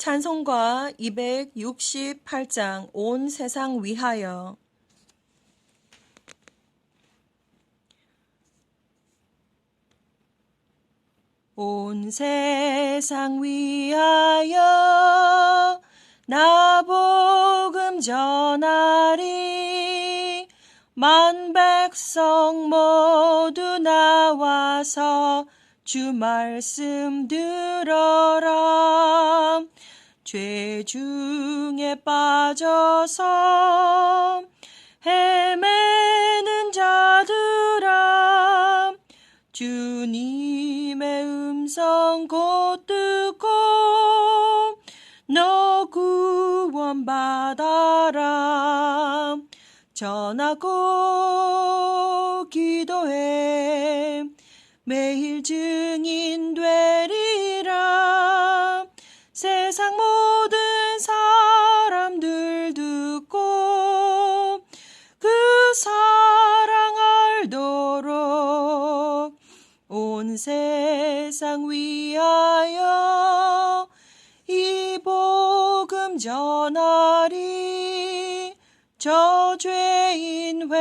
찬송가 268장 온 세상 위하여. 온 세상 위하여 나 복음 전하리. 만 백성 모두 나와서 주 말씀 들어라. 죄 중에 빠져서 헤매는 자들아, 주님의 음성 곧 듣고 너 구원받아라. 전하고 기도해 매일 증인 되리라. 세상 모든 사람들 듣고 그 사랑 알도록 온 세상 위하여 이 복음 전하리. 저 죄인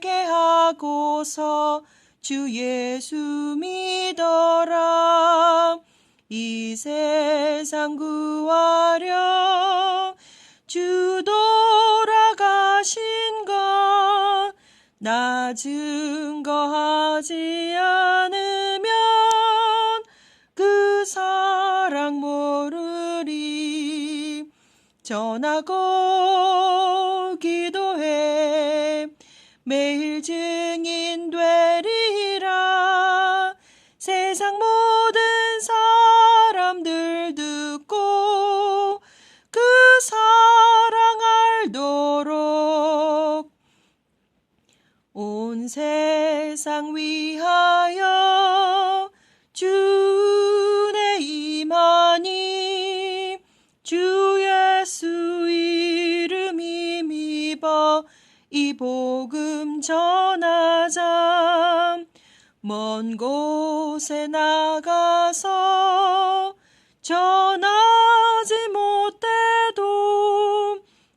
회개하고서 주 예수 믿어라. 이 세상 구하려 주 돌아가신 것 나 증거하지 않으면 그 사랑 모르리. 전하고 기도해 매일 증인 되리라. 세상 모든 사람들 듣고 그 사랑 알도록 온 세상 위하여 주내 임하니. 주 예수 이름 힘입어 이 복음 전하자. 먼 곳에 나가서 전하지 못해도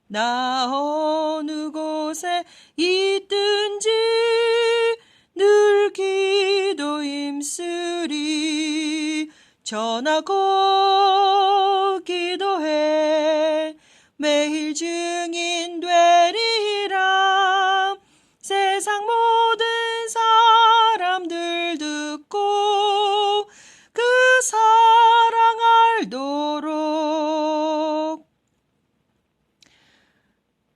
나 어느 곳에 있든지 늘 기도 힘쓰리. 전하고 기도해 매일 증인 되리라. 세상 모든 사람들 듣고 그 사랑 알도록.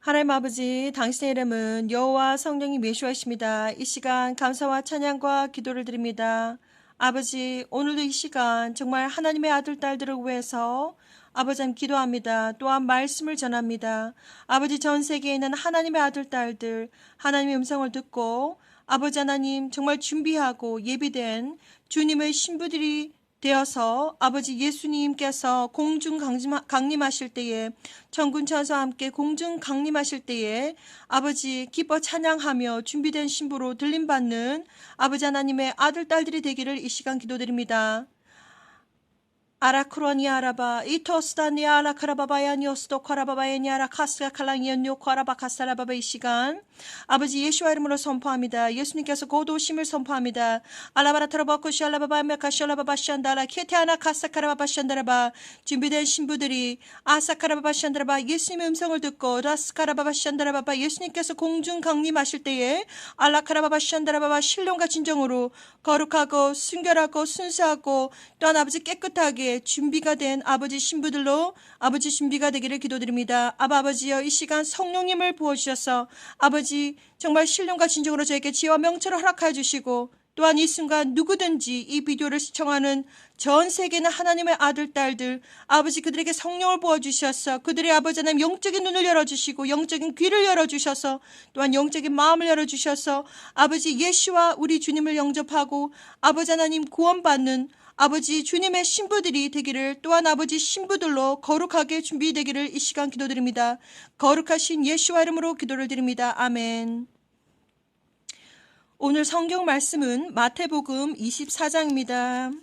하나님 아버지, 당신의 이름은 여호와 성령님 예수하십니다. 이 시간 감사와 찬양과 기도를 드립니다. 아버지, 오늘도 이 시간 정말 하나님의 아들 딸들을 위해서 아버지 하나님 기도합니다. 또한 말씀을 전합니다. 아버지, 전 세계에 있는 하나님의 아들 딸들 하나님의 음성을 듣고 아버지 하나님 정말 준비하고 예비된 주님의 신부들이 되어서 아버지 예수님께서 공중 강림하실 때에 천군 천사와 함께 공중 강림하실 때에 아버지 기뻐 찬양하며 준비된 신부로 들림받는 아버지 하나님의 아들 딸들이 되기를 이 시간 기도드립니다. 아라크로니 아라바 이토스다니 아라카라바바야니오스도 카라바바야니 아라카스가 칼랑이언요 카라바카사라바바. 이 시간 아버지 예수와 이름으로 선포합니다. 예수님께서 곧 오심을 선포합니다. 알라바라타라바코시 알라바바메카시알라바바시안다라 케테아나 카사카라바바시안다라바. 준비된 신부들이 아사카라바바시안다라바 예수님의 음성을 듣고 라스카라바바시안다라바바 예수님께서 공중 강림하실 때에 알라카라바바시안다라바바 신령과 진정으로 거룩하고 순결하고 순수하고 또한 아버지 깨끗하게 준비가 된 아버지 신부들로 아버지 준비가 되기를 기도드립니다. 아버지여, 이 시간 성령님을 부어주셔서 아버지 정말 신령과 진정으로 저에게 지혜와 명철을 허락하여 주시고 또한 이 순간 누구든지 이 비디오를 시청하는 전 세계는 하나님의 아들 딸들 아버지 그들에게 성령을 부어주셔서 그들의 아버지 하나님 영적인 눈을 열어주시고 영적인 귀를 열어주셔서 또한 영적인 마음을 열어주셔서 아버지 예수와 우리 주님을 영접하고 아버지 하나님 구원받는 아버지 주님의 신부들이 되기를 또한 아버지 신부들로 거룩하게 준비되기를 이 시간 기도드립니다. 거룩하신 예수와 이름으로 기도를 드립니다. 아멘. 오늘 성경 말씀은 마태복음 24장입니다.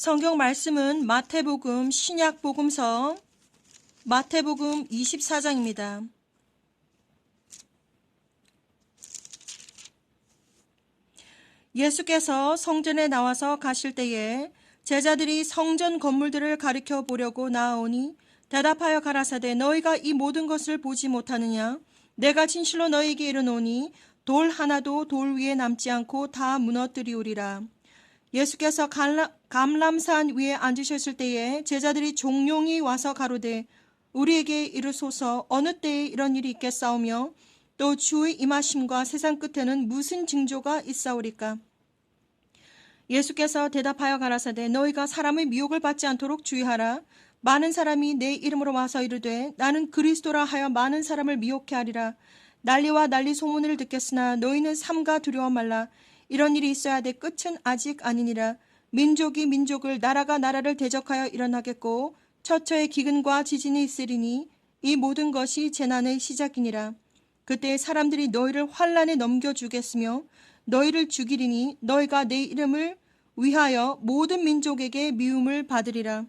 성경 말씀은 마태복음 신약복음서 마태복음 24장입니다. 예수께서 성전에 나와서 가실 때에 제자들이 성전 건물들을 가리켜 보려고 나아오니 대답하여 가라사대 너희가 이 모든 것을 보지 못하느냐? 내가 진실로 너희에게 이르노니 돌 하나도 돌 위에 남지 않고 다 무너뜨리우리라. 예수께서 감람산 위에 앉으셨을 때에 제자들이 종용이 와서 가로되 우리에게 이르소서 어느 때에 이런 일이 있겠사오며 또 주의 임하심과 세상 끝에는 무슨 징조가 있사오리까? 예수께서 대답하여 가라사대 너희가 사람의 미혹을 받지 않도록 주의하라. 많은 사람이 내 이름으로 와서 이르되 나는 그리스도라 하여 많은 사람을 미혹해 하리라. 난리와 난리 소문을 듣겠으나 너희는 삼가 두려워 말라. 이런 일이 있어야 돼 끝은 아직 아니니라. 민족이 민족을 나라가 나라를 대적하여 일어나겠고 처처에 기근과 지진이 있으리니 이 모든 것이 재난의 시작이니라. 그때 사람들이 너희를 환난에 넘겨주겠으며 너희를 죽이리니 너희가 내 이름을 위하여 모든 민족에게 미움을 받으리라.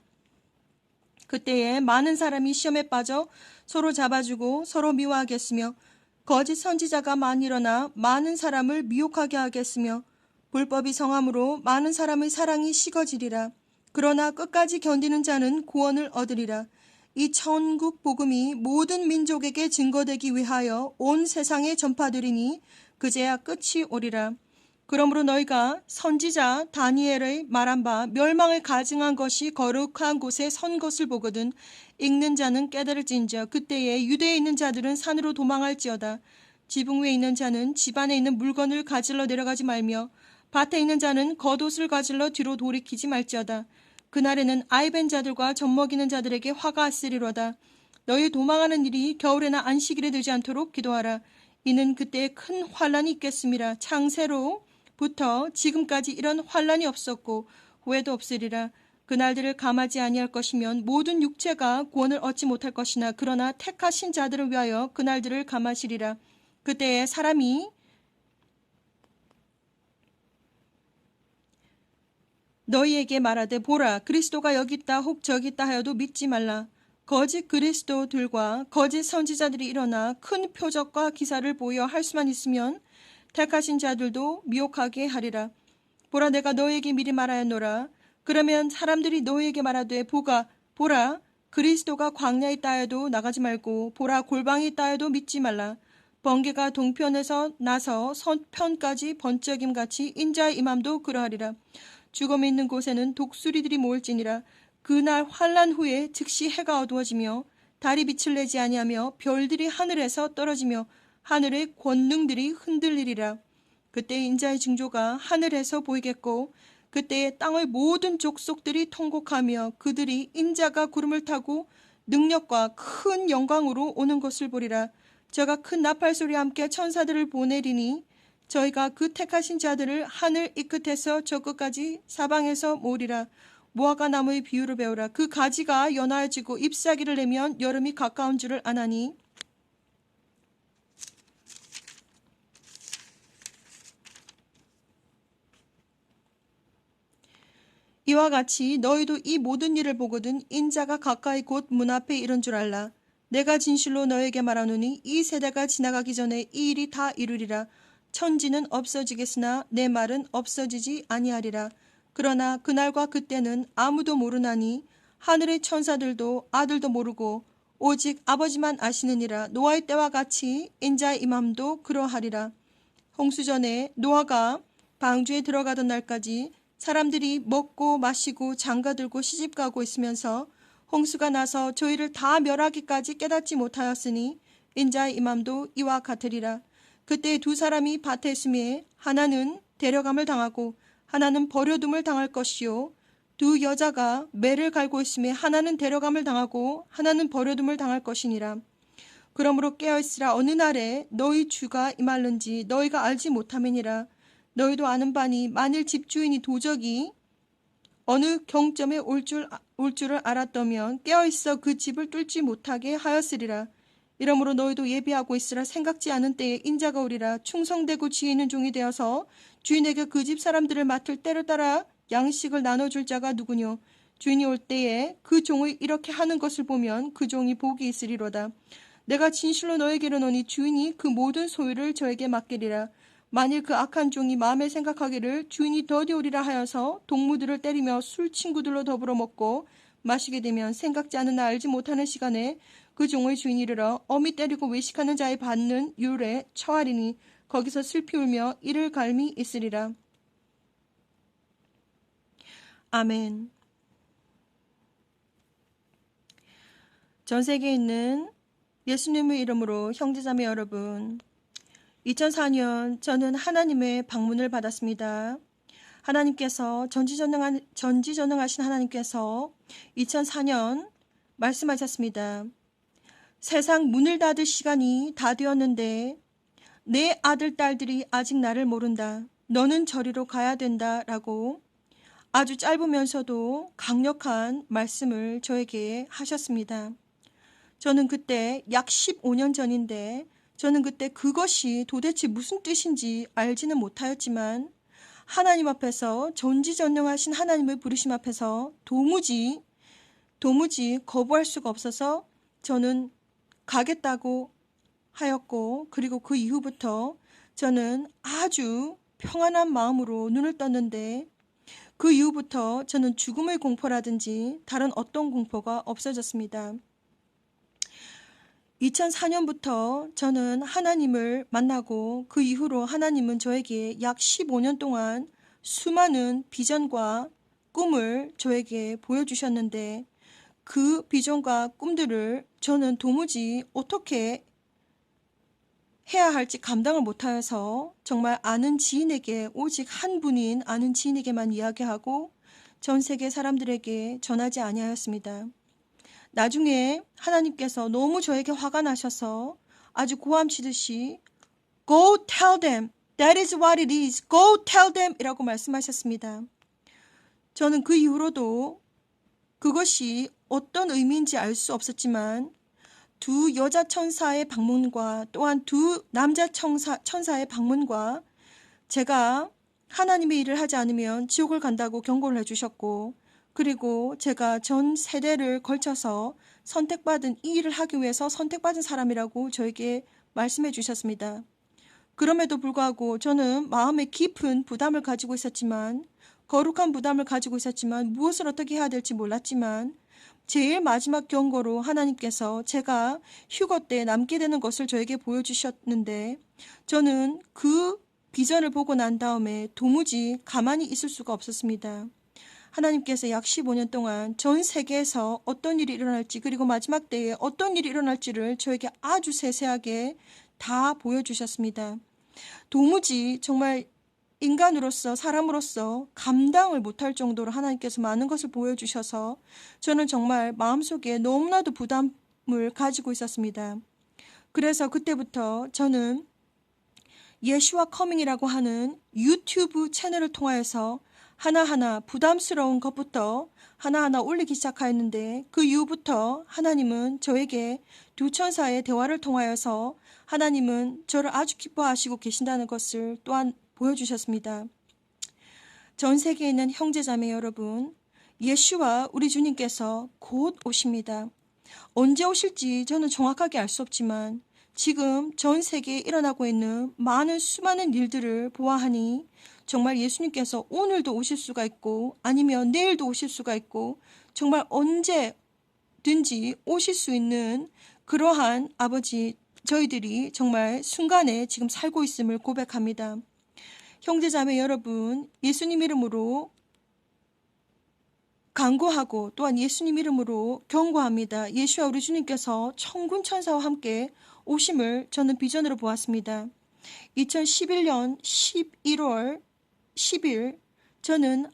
그때에 많은 사람이 시험에 빠져 서로 잡아주고 서로 미워하겠으며 거짓 선지자가 많이 일어나 많은 사람을 미혹하게 하겠으며 불법이 성함으로 많은 사람의 사랑이 식어지리라. 그러나 끝까지 견디는 자는 구원을 얻으리라. 이 천국 복음이 모든 민족에게 증거되기 위하여 온 세상에 전파되리니 그제야 끝이 오리라. 그러므로 너희가 선지자 다니엘의 말한 바 멸망을 가증한 것이 거룩한 곳에 선 것을 보거든 읽는 자는 깨달을진저 그때에 유대에 있는 자들은 산으로 도망할지어다. 지붕 위에 있는 자는 집 안에 있는 물건을 가질러 내려가지 말며 밭에 있는 자는 겉옷을 가질러 뒤로 돌이키지 말지어다. 그날에는 아이벤 자들과 젖먹이는 자들에게 화가 있으리로다. 너희 도망하는 일이 겨울에나 안식일에 되지 않도록 기도하라. 이는 그때에 큰 환란이 있겠음이라. 창세로부터 지금까지 이런 환란이 없었고 후에도 없으리라. 그날들을 감하지 아니할 것이면 모든 육체가 구원을 얻지 못할 것이나 그러나 택하신 자들을 위하여 그날들을 감하시리라. 그때에 사람이 너희에게 말하되 보라 그리스도가 여기 있다 혹 저기 있다 하여도 믿지 말라. 거짓 그리스도들과 거짓 선지자들이 일어나 큰 표적과 기사를 보여 할 수만 있으면 택하신 자들도 미혹하게 하리라. 보라 내가 너희에게 미리 말하였노라. 그러면 사람들이 너희에게 말하되 보라 그리스도가 광야에 있다 해도 나가지 말고 보라 골방에 있다 해도 믿지 말라. 번개가 동편에서 나서 서편까지 번쩍임같이 인자의 임함도 그러하리라. 죽음이 있는 곳에는 독수리들이 모일지니라. 그날 환란 후에 즉시 해가 어두워지며 달이 빛을 내지 아니하며 별들이 하늘에서 떨어지며 하늘의 권능들이 흔들리리라. 그때 인자의 징조가 하늘에서 보이겠고 그때에 땅의 모든 족속들이 통곡하며 그들이 인자가 구름을 타고 능력과 큰 영광으로 오는 것을 보리라. 저가 큰 나팔소리와 함께 천사들을 보내리니 저희가 그 택하신 자들을 하늘 이 끝에서 저 끝까지 사방에서 모으리라. 무화과 나무의 비유를 배우라. 그 가지가 연하여지고 잎사귀를 내면 여름이 가까운 줄을 아나니 이와 같이 너희도 이 모든 일을 보거든 인자가 가까이 곧 문 앞에 이른 줄 알라. 내가 진실로 너에게 말하노니 이 세대가 지나가기 전에 이 일이 다 이루리라. 천지는 없어지겠으나 내 말은 없어지지 아니하리라. 그러나 그날과 그때는 아무도 모르나니 하늘의 천사들도 아들도 모르고 오직 아버지만 아시느니라. 노아의 때와 같이 인자의 임함도 그러하리라. 홍수전에 노아가 방주에 들어가던 날까지 사람들이 먹고 마시고 장가들고 시집가고 있으면서 홍수가 나서 저희를 다 멸하기까지 깨닫지 못하였으니 인자의 임함도 이와 같으리라. 그때 두 사람이 밭에 있음에 하나는 데려감을 당하고 하나는 버려둠을 당할 것이요 두 여자가 매를 갈고 있음에 하나는 데려감을 당하고 하나는 버려둠을 당할 것이니라. 그러므로 깨어있으라. 어느 날에 너희 주가 임할는지 너희가 알지 못함이니라. 너희도 아는 바니 만일 집주인이 도적이 어느 경점에 올 줄을 알았다면 깨어있어 그 집을 뚫지 못하게 하였으리라. 이러므로 너희도 예비하고 있으라. 생각지 않은 때에 인자가 오리라. 충성되고 지혜 있는 종이 되어서 주인에게 그 집 사람들을 맡을 때를 따라 양식을 나눠줄 자가 누구뇨? 주인이 올 때에 그 종의 이렇게 하는 것을 보면 그 종이 복이 있으리로다. 내가 진실로 너에게 이르노니 주인이 그 모든 소유를 저에게 맡기리라. 만일 그 악한 종이 마음에 생각하기를 주인이 더디 오리라 하여서 동무들을 때리며 술 친구들로 더불어 먹고 마시게 되면 생각지 않은 나 알지 못하는 시간에 그 종의 주인이 이르러 어미 때리고 외식하는 자의 받는 율에 처하리니 거기서 슬피 울며 이를 갈미 있으리라. 아멘. 전 세계에 있는 예수님의 이름으로 형제자매 여러분, 2004년 저는 하나님의 방문을 받았습니다. 하나님께서 전지전능하신 하나님께서 2004년 말씀하셨습니다. 세상 문을 닫을 시간이 다 되었는데 내 아들 딸들이 아직 나를 모른다. 너는 저리로 가야 된다. 라고 아주 짧으면서도 강력한 말씀을 저에게 하셨습니다. 저는 그때 약 15년 전인데 저는 그때 그것이 도대체 무슨 뜻인지 알지는 못하였지만 하나님 앞에서 전지전능하신 하나님의 부르심 앞에서 도무지 거부할 수가 없어서 저는 가겠다고 하였고, 그리고 그 이후부터 저는 아주 평안한 마음으로 눈을 떴는데 그 이후부터 저는 죽음의 공포라든지 다른 어떤 공포가 없어졌습니다. 2004년부터 저는 하나님을 만나고 그 이후로 하나님은 저에게 약 15년 동안 수많은 비전과 꿈을 저에게 보여주셨는데 그 비전과 꿈들을 저는 도무지 어떻게 해야 할지 감당을 못하여서 정말 아는 지인에게, 오직 한 분인 아는 지인에게만 이야기하고 전 세계 사람들에게 전하지 아니하였습니다. 나중에 하나님께서 너무 저에게 화가 나셔서 아주 고함치듯이 Go tell them, that is what it is, go tell them 이라고 말씀하셨습니다. 저는 그 이후로도 그것이 어떤 의미인지 알 수 없었지만 두 여자 천사의 방문과 또한 두 남자 천사의 방문과 제가 하나님의 일을 하지 않으면 지옥을 간다고 경고를 해주셨고, 그리고 제가 전 세대를 걸쳐서 선택받은 이 일을 하기 위해서 선택받은 사람이라고 저에게 말씀해 주셨습니다. 그럼에도 불구하고 저는 마음에 깊은 부담을 가지고 있었지만, 거룩한 부담을 가지고 있었지만, 무엇을 어떻게 해야 될지 몰랐지만 제일 마지막 경고로 하나님께서 제가 휴거 때 남게 되는 것을 저에게 보여주셨는데 저는 그 비전을 보고 난 다음에 도무지 가만히 있을 수가 없었습니다. 하나님께서 약 15년 동안 전 세계에서 어떤 일이 일어날지, 그리고 마지막 때에 어떤 일이 일어날지를 저에게 아주 세세하게 다 보여주셨습니다. 도무지 정말 인간으로서, 사람으로서 감당을 못할 정도로 하나님께서 많은 것을 보여주셔서 저는 정말 마음속에 너무나도 부담을 가지고 있었습니다. 그래서 그때부터 저는 예슈아 커밍이라고 하는 유튜브 채널을 통하여서 하나하나 부담스러운 것부터 하나하나 올리기 시작하였는데 그 이후부터 하나님은 저에게 두 천사의 대화를 통하여서 하나님은 저를 아주 기뻐하시고 계신다는 것을 또한 보여주셨습니다. 전 세계에 있는 형제자매 여러분, 예수와 우리 주님께서 곧 오십니다. 언제 오실지 저는 정확하게 알 수 없지만 지금 전 세계에 일어나고 있는 수많은 일들을 보아하니 정말 예수님께서 오늘도 오실 수가 있고 아니면 내일도 오실 수가 있고 정말 언제든지 오실 수 있는 그러한 아버지, 저희들이 정말 순간에 지금 살고 있음을 고백합니다. 형제자매 여러분, 예수님 이름으로 간구하고 또한 예수님 이름으로 경고합니다. 예수와 우리 주님께서 천군 천사와 함께 오심을 저는 비전으로 보았습니다. 2011년 11월 10일 저는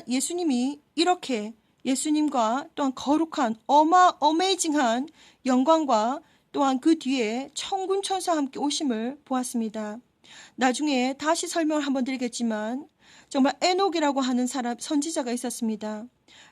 예수님이 이렇게 예수님과 또한 거룩한 어메이징한 영광과 또한 그 뒤에 천군 천사와 함께 오심을 보았습니다. 나중에 다시 설명을 한번 드리겠지만 정말 에녹이라고 하는 선지자가 있었습니다.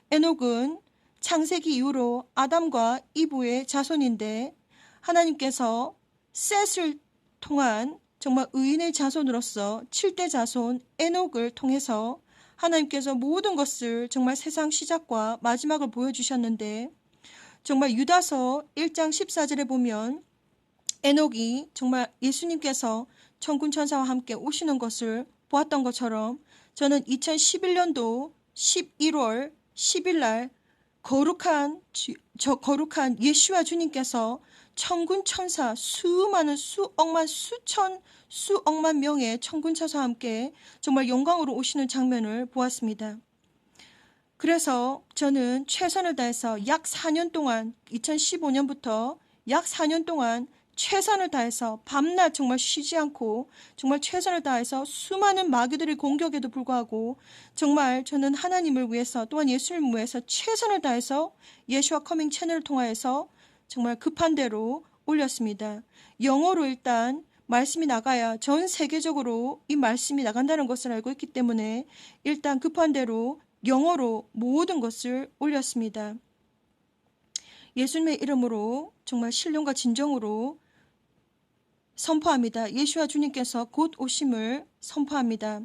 에녹은 창세기 이후로 아담과 이브의 자손인데 하나님께서 셋을 통한 정말 의인의 자손으로서 7대 자손 에녹을 통해서 하나님께서 모든 것을 정말 세상 시작과 마지막을 보여주셨는데 정말 유다서 1장 14절에 보면 에녹이 정말 예수님께서 천군 천사와 함께 오시는 것을 보았던 것처럼 저는 2011년도 11월 10일 날 거룩한 예수와 주님께서 천군 천사 수많은 수억만 수천 수억만 명의 천군 천사와 함께 정말 영광으로 오시는 장면을 보았습니다. 그래서 저는 최선을 다해서 약 4년 동안 2015년부터 약 4년 동안 최선을 다해서 밤낮 정말 쉬지 않고 정말 최선을 다해서 수많은 마귀들의 공격에도 불구하고 정말 저는 하나님을 위해서 또한 예수님을 위해서 최선을 다해서 예수와 커밍 채널을 통하여서 정말 급한 대로 올렸습니다. 영어로 일단 말씀이 나가야 전 세계적으로 이 말씀이 나간다는 것을 알고 있기 때문에 일단 급한 대로 영어로 모든 것을 올렸습니다. 예수님의 이름으로 정말 신령과 진정으로 선포합니다. 예수와 주님께서 곧 오심을 선포합니다.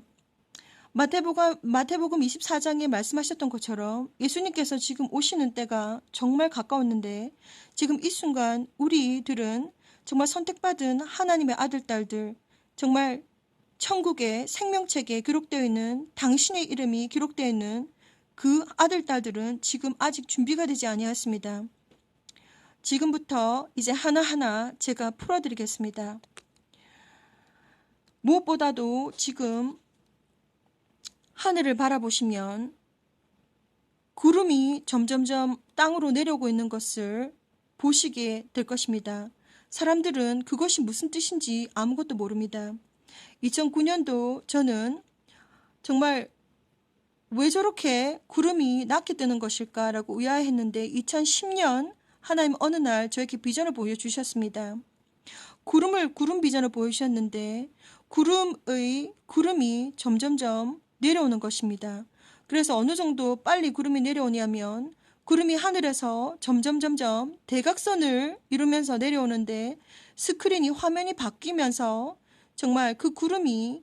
마태복음 24장에 말씀하셨던 것처럼 예수님께서 지금 오시는 때가 정말 가까웠는데 지금 이 순간 우리들은 정말 선택받은 하나님의 아들, 딸들 정말 천국의 생명책에 기록되어 있는 당신의 이름이 기록되어 있는 그 아들, 딸들은 지금 아직 준비가 되지 아니하였습니다. 지금부터 이제 하나하나 제가 풀어드리겠습니다. 무엇보다도 지금 하늘을 바라보시면 구름이 점점점 땅으로 내려오고 있는 것을 보시게 될 것입니다. 사람들은 그것이 무슨 뜻인지 아무것도 모릅니다. 2009년도 저는 정말 왜 저렇게 구름이 낮게 뜨는 것일까라고 의아해했는데 2010년 하나님 어느 날 저에게 비전을 보여주셨습니다. 구름 비전을 보여주셨는데 구름이 점점점 내려오는 것입니다. 그래서 어느 정도 빨리 구름이 내려오냐면 구름이 하늘에서 점점 대각선을 이루면서 내려오는데 스크린이 화면이 바뀌면서 정말 그 구름이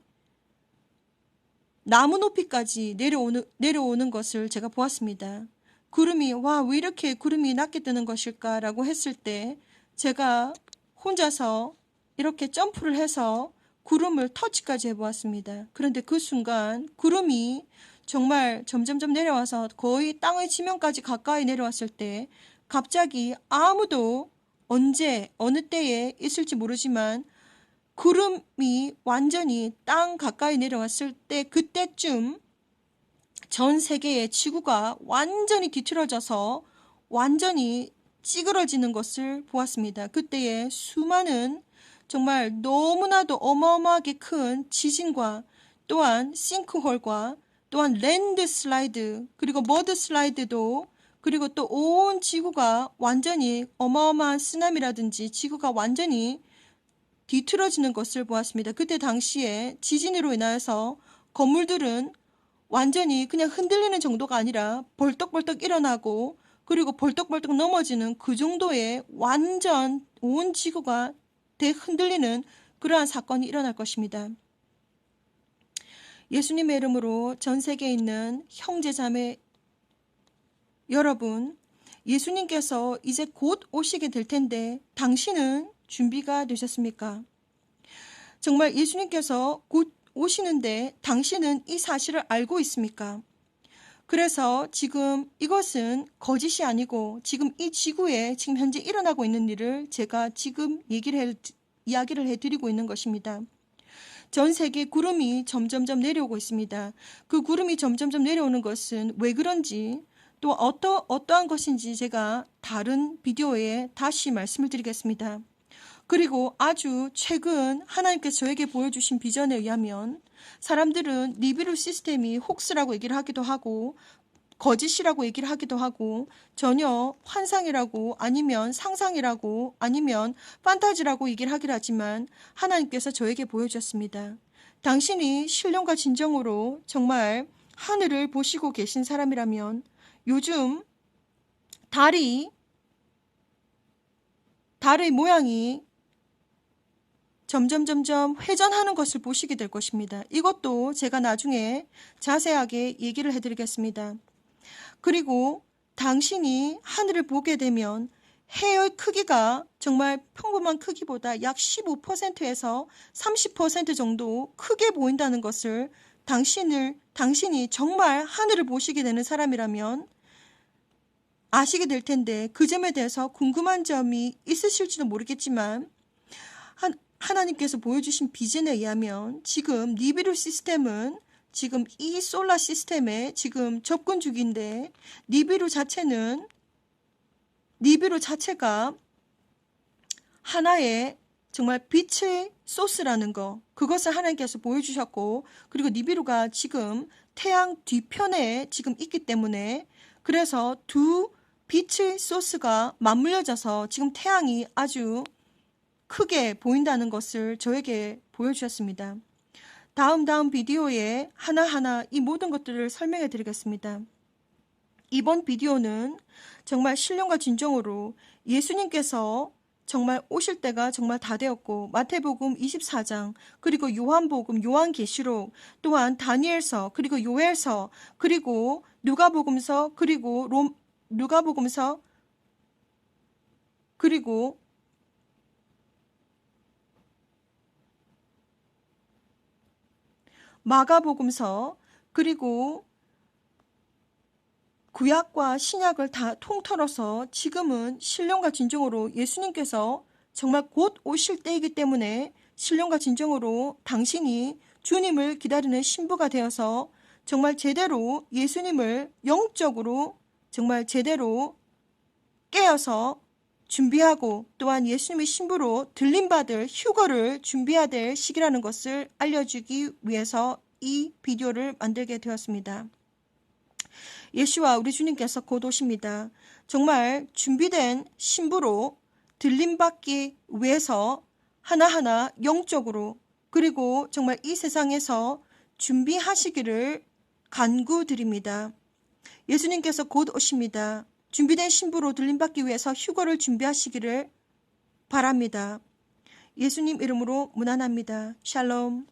나무 높이까지 내려오는 것을 제가 보았습니다. 구름이 왜 이렇게 구름이 낮게 뜨는 것일까라고 했을 때 제가 혼자서 이렇게 점프를 해서 구름을 터치까지 해보았습니다. 그런데 그 순간 구름이 정말 점점점 내려와서 거의 땅의 지면까지 가까이 내려왔을 때 갑자기 아무도 언제 어느 때에 있을지 모르지만 구름이 완전히 땅 가까이 내려왔을 때 그때쯤 전 세계의 지구가 완전히 뒤틀어져서 완전히 찌그러지는 것을 보았습니다. 그때에 수많은 정말 너무나도 어마어마하게 큰 지진과 또한 싱크홀과 또한 랜드 슬라이드 그리고 머드 슬라이드도 그리고 또 온 지구가 완전히 어마어마한 쓰나미라든지 지구가 완전히 뒤틀어지는 것을 보았습니다. 그때 당시에 지진으로 인하여서 건물들은 완전히 그냥 흔들리는 정도가 아니라 벌떡벌떡 일어나고 그리고 벌떡벌떡 넘어지는 그 정도의 완전 온 지구가 흔들리는 그러한 사건이 일어날 것입니다. 예수님의 이름으로 전 세계에 있는 형제자매 여러분, 예수님께서 이제 곧 오시게 될 텐데 당신은 준비가 되셨습니까? 정말 예수님께서 곧 오시는데 당신은 이 사실을 알고 있습니까? 그래서 지금 이것은 거짓이 아니고 지금 이 지구에 지금 현재 일어나고 있는 일을 제가 지금 이야기를 해드리고 있는 것입니다. 전 세계 구름이 점점점 내려오고 있습니다. 그 구름이 점점점 내려오는 것은 왜 그런지 또 어떠한 것인지 제가 다른 비디오에 다시 말씀을 드리겠습니다. 그리고 아주 최근 하나님께서 저에게 보여주신 비전에 의하면 사람들은 니비루 시스템이 혹스라고 얘기를 하기도 하고 거짓이라고 얘기를 하기도 하고 전혀 환상이라고 아니면 상상이라고 아니면 판타지라고 얘기를 하기도 하지만 하나님께서 저에게 보여주셨습니다. 당신이 신령과 진정으로 정말 하늘을 보시고 계신 사람이라면 요즘 달의 모양이 점점 회전하는 것을 보시게 될 것입니다. 이것도 제가 나중에 자세하게 얘기를 해드리겠습니다. 그리고 당신이 하늘을 보게 되면 해의 크기가 정말 평범한 크기보다 약 15%에서 30% 정도 크게 보인다는 것을 당신이 정말 하늘을 보시게 되는 사람이라면 아시게 될 텐데, 그 점에 대해서 궁금한 점이 있으실지도 모르겠지만 하나님께서 보여주신 비전에 의하면 지금 니비루 시스템은 지금 이 솔라 시스템에 지금 접근 중인데, 니비루 자체가 하나의 정말 빛의 소스라는 거, 그것을 하나님께서 보여주셨고, 그리고 니비루가 지금 태양 뒤편에 지금 있기 때문에, 그래서 두 빛의 소스가 맞물려져서 지금 태양이 아주 크게 보인다는 것을 저에게 보여주셨습니다. 다음 비디오에 하나하나 이 모든 것들을 설명해 드리겠습니다. 이번 비디오는 정말 신령과 진정으로 예수님께서 정말 오실 때가 정말 다 되었고, 마태복음 24장, 그리고 요한복음, 요한계시록, 또한 다니엘서, 그리고 요엘서, 그리고 누가복음서, 그리고 누가복음서, 그리고 마가복음서, 그리고 구약과 신약을 다 통틀어서 지금은 신령과 진정으로 예수님께서 정말 곧 오실 때이기 때문에 신령과 진정으로 당신이 주님을 기다리는 신부가 되어서 정말 제대로 예수님을 영적으로 정말 제대로 깨어서 준비하고, 또한 예수님의 신부로 들림받을 휴거를 준비해야 될 시기라는 것을 알려주기 위해서 이 비디오를 만들게 되었습니다. 예수와 우리 주님께서 곧 오십니다. 정말 준비된 신부로 들림받기 위해서 하나하나 영적으로, 그리고 정말 이 세상에서 준비하시기를 간구드립니다. 예수님께서 곧 오십니다. 준비된 신부로 들림받기 위해서 휴거를 준비하시기를 바랍니다. 예수님 이름으로 문안합니다. 샬롬.